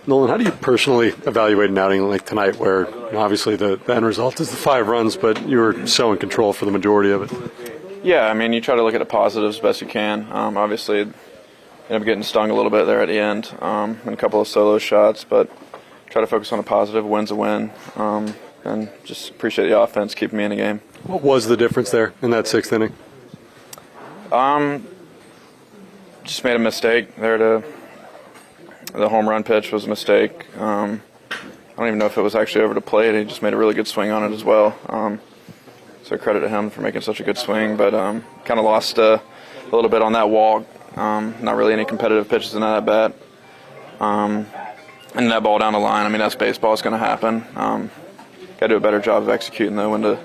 Nolan, how do you personally evaluate an outing like tonight where obviously the end result is the 5 runs, but you were so in control for the majority of it? Yeah, I mean, you try to look at the positives as best you can. Obviously, ended up getting stung a little bit there at the end and a couple of solo shots, but try to focus on the positive. Win's a win, and just appreciate the offense keeping me in the game. What was the difference there in that 6th inning? Just made a mistake there. The home run pitch was a mistake. I don't even know if it was actually over the plate. He just made a really good swing on it as well. So credit to him for making such a good swing, but kind of lost a little bit on that walk. Not really any competitive pitches in that at bat. And that ball down the line, I mean, that's baseball. It's going to happen. Got to do a better job of executing, though, when the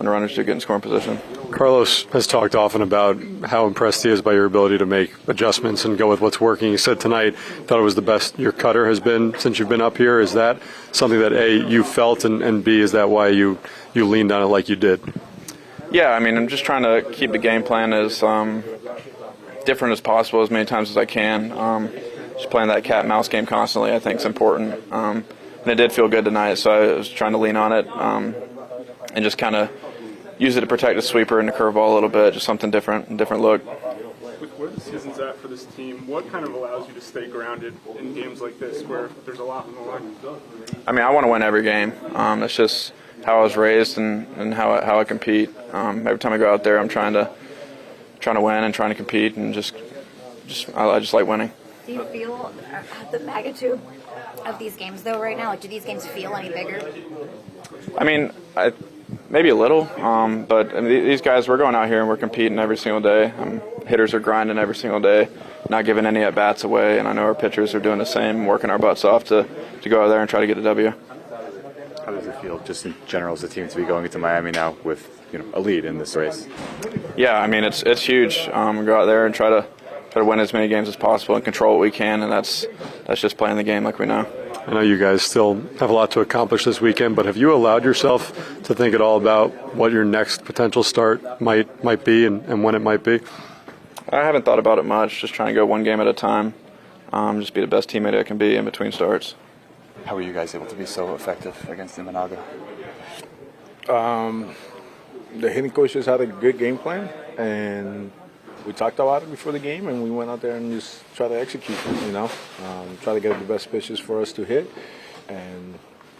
runners do get in scoring position. Carlos has talked often about how impressed he is by your ability to make adjustments and go with what's working. He said tonight thought it was the best your cutter has been since you've been up here. Is that something that, A, you felt, and B, is that why you leaned on it like you did? Yeah, I mean, I'm just trying to keep the game plan as different as possible as many times as I can. Just playing that cat-mouse game constantly I think is important. And it did feel good tonight, so I was trying to lean on it and just kind of use it to protect the sweeper and the curveball a little bit, just something different look. With where the season's at for this team, what kind of allows you to stay grounded in games like this where there's a lot on the line? I mean, I want to win every game. That's just how I was raised and how I compete. Every time I go out there, I'm trying to win and trying to compete, and I just like winning. Do you feel the magnitude of these games, though, right now? Like, do these games feel any bigger? I mean, maybe a little, but I mean, these guys, we're going out here and we're competing every single day. Hitters are grinding every single day, not giving any at-bats away, and I know our pitchers are doing the same, working our butts off to go out there and try to get a W. How does it feel, just in general, as a team to be going into Miami now with a lead in this race? Yeah, I mean, it's huge. We go out there and try to win as many games as possible and control what we can, and that's just playing the game like we know. I know you guys still have a lot to accomplish this weekend, but have you allowed yourself to think at all about what your next potential start might be and when it might be? I haven't thought about it much, just trying to go one game at a time, just be the best teammate I can be in between starts. How were you guys able to be so effective against Imanaga? The hitting coaches had a good game plan, and we talked about it before the game, and we went out there and just try to execute, try to get the best pitches for us to hit, and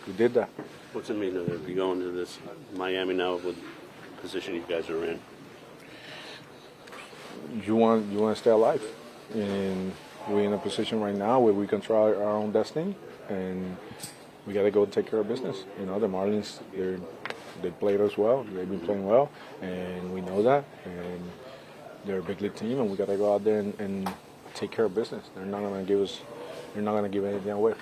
we did that. What's it mean to be going to this Miami now with the position you guys are in? You want to stay alive, and we're in a position right now where we control our own destiny, and we got to go take care of business. The Marlins, they played us well. They've been playing well, and we know that. And they're a big league team, and we got to go out there and take care of business. They're not going to give anything away.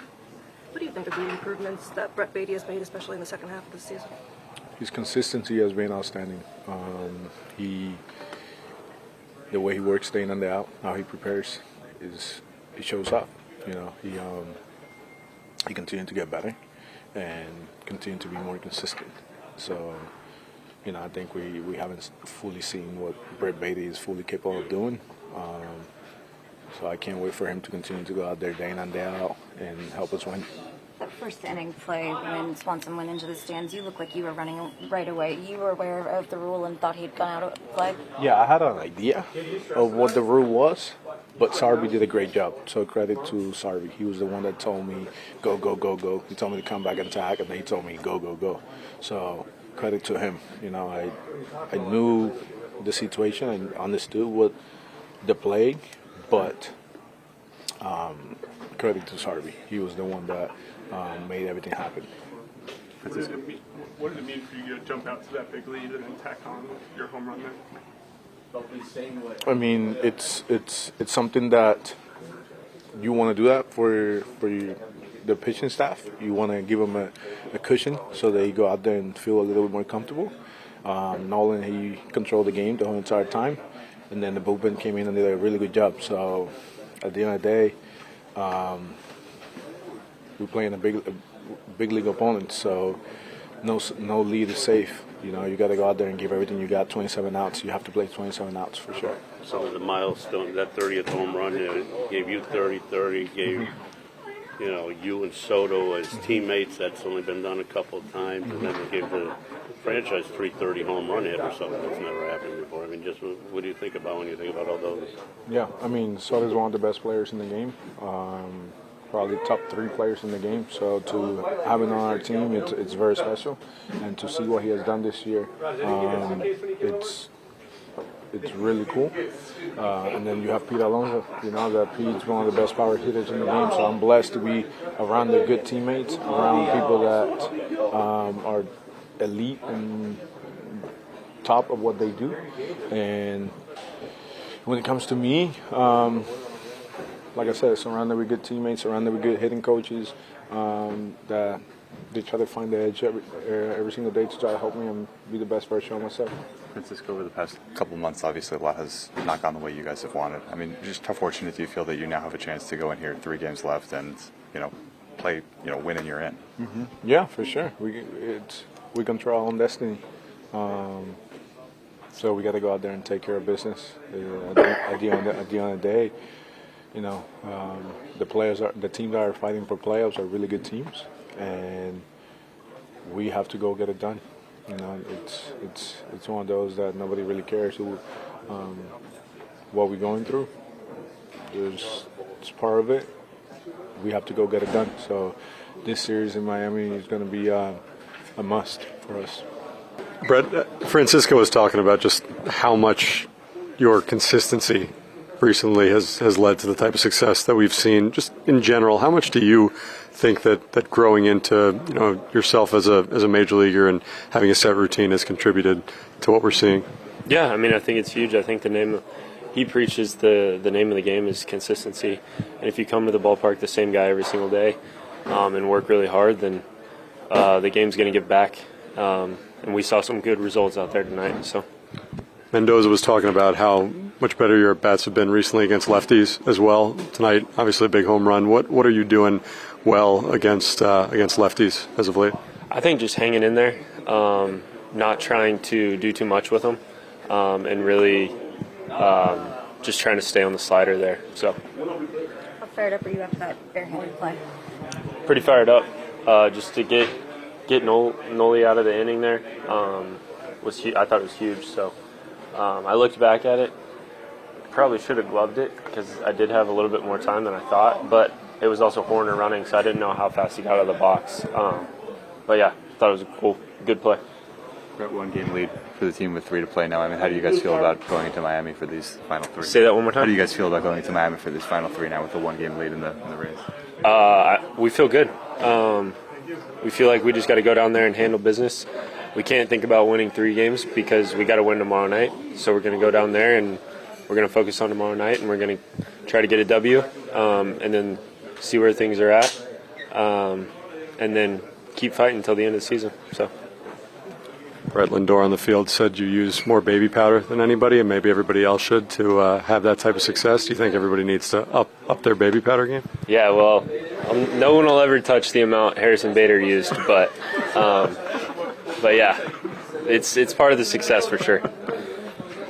What do you think of the improvements that Brett Baty has made, especially in the second half of the season? His consistency has been outstanding. The way he works day in and day out, how he prepares, it shows up. He continued to get better and continue to be more consistent. So, I think we haven't fully seen what Brett Baty is fully capable of doing. So I can't wait for him to continue to go out there day in and day out and help us win. That first inning play when Swanson went into the stands, you looked like you were running right away. You were aware of the rule and thought he'd gone out of play? Yeah, I had an idea of what the rule was, but Sarby did a great job. So credit to Sarby. He was the one that told me, go, go, go, go. He told me to come back and attack, and then he told me, go, go, go. So credit to him. I knew the situation. I understood what the play, but credit to Sarby. He was the one that made everything happen. What did it mean for you to jump out to that big lead and then tack on your home run there? I mean, it's something that you want to do that for the pitching staff. You want to give them a cushion so they go out there and feel a little bit more comfortable. Nolan, he controlled the game the whole entire time, and then the bullpen came in and did a really good job. So at the end of the day, we're playing a big league opponent, so no lead is safe. You got to go out there and give everything you got. 27 outs, you have to play 27 outs for sure. Some of the milestones, that 30th home run gave you 30-30, gave you know, you and Soto as teammates. That's only been done a couple of times, and then they gave the franchise 330 home run hit or something that's never happened before. I mean, just what do you think about when you think about all those? Yeah, I mean, Soto's one of the best players in the game. Probably top 3 players in the game. So to have him on our team, it's very special. And to see what he has done this year, it's really cool. And then you have Pete Alonso. You know that Pete's one of the best power hitters in the game. So I'm blessed to be around the good teammates, around people that are elite and top of what they do. And when it comes to me, like I said, surrounded with good teammates, surrounded with good hitting coaches that they try to find the edge every single day to try to help me and be the best version of myself. Francisco, over the past couple of months, obviously a lot has not gone the way you guys have wanted. I mean, just how fortunate do you feel that you now have a chance to go in here, 3 games left, and play, win and you're in? Mm-hmm. Yeah, for sure. We control our own destiny. So we got to go out there and take care of business. At the end of the day, the teams that are fighting for playoffs are really good teams, and we have to go get it done. It's one of those that nobody really cares what we're going through. It's part of it. We have to go get it done. So this series in Miami is going to be a must for us. Brett, Francisco was talking about just how much your consistency recently has led to the type of success that we've seen. Just in general, how much do you think that growing into yourself as a major leaguer and having a set routine has contributed to what we're seeing? Yeah, I mean, I think it's huge. I think he preaches the name of the game is consistency. And if you come to the ballpark the same guy every single day and work really hard, then the game's going to give back. And we saw some good results out there tonight. So Mendoza was talking about how much better your at-bats have been recently against lefties as well. Tonight, obviously a big home run. What are you doing well against lefties as of late? I think just hanging in there, not trying to do too much with them, and really just trying to stay on the slider there. So How fired up are you after that barehanded play? pretty fired up. Just to get Noli out of the inning there I thought it was huge. So I looked back at it. Probably should have gloved it because I did have a little bit more time than I thought, but it was also Horner running, so I didn't know how fast he got out of the box. But yeah, thought it was a good play. We're at 1-game lead for the team with 3 to play now. I mean, how do you guys feel about going into Miami for these final 3? Say that one more time. How do you guys feel about going into Miami for these final 3 now with the 1-game lead in the race? We feel good. We feel like we just got to go down there and handle business. We can't think about winning 3 games because we got to win tomorrow night. So we're going to go down there and we're going to focus on tomorrow night, and we're going to try to get a W, and then see where things are at, and then keep fighting until the end of the season. So. Brett Lindor on the field said you use more baby powder than anybody, and maybe everybody else should, to have that type of success. Do you think everybody needs to up their baby powder game? Yeah, well, no one will ever touch the amount Harrison Bader used, but yeah, it's part of the success for sure.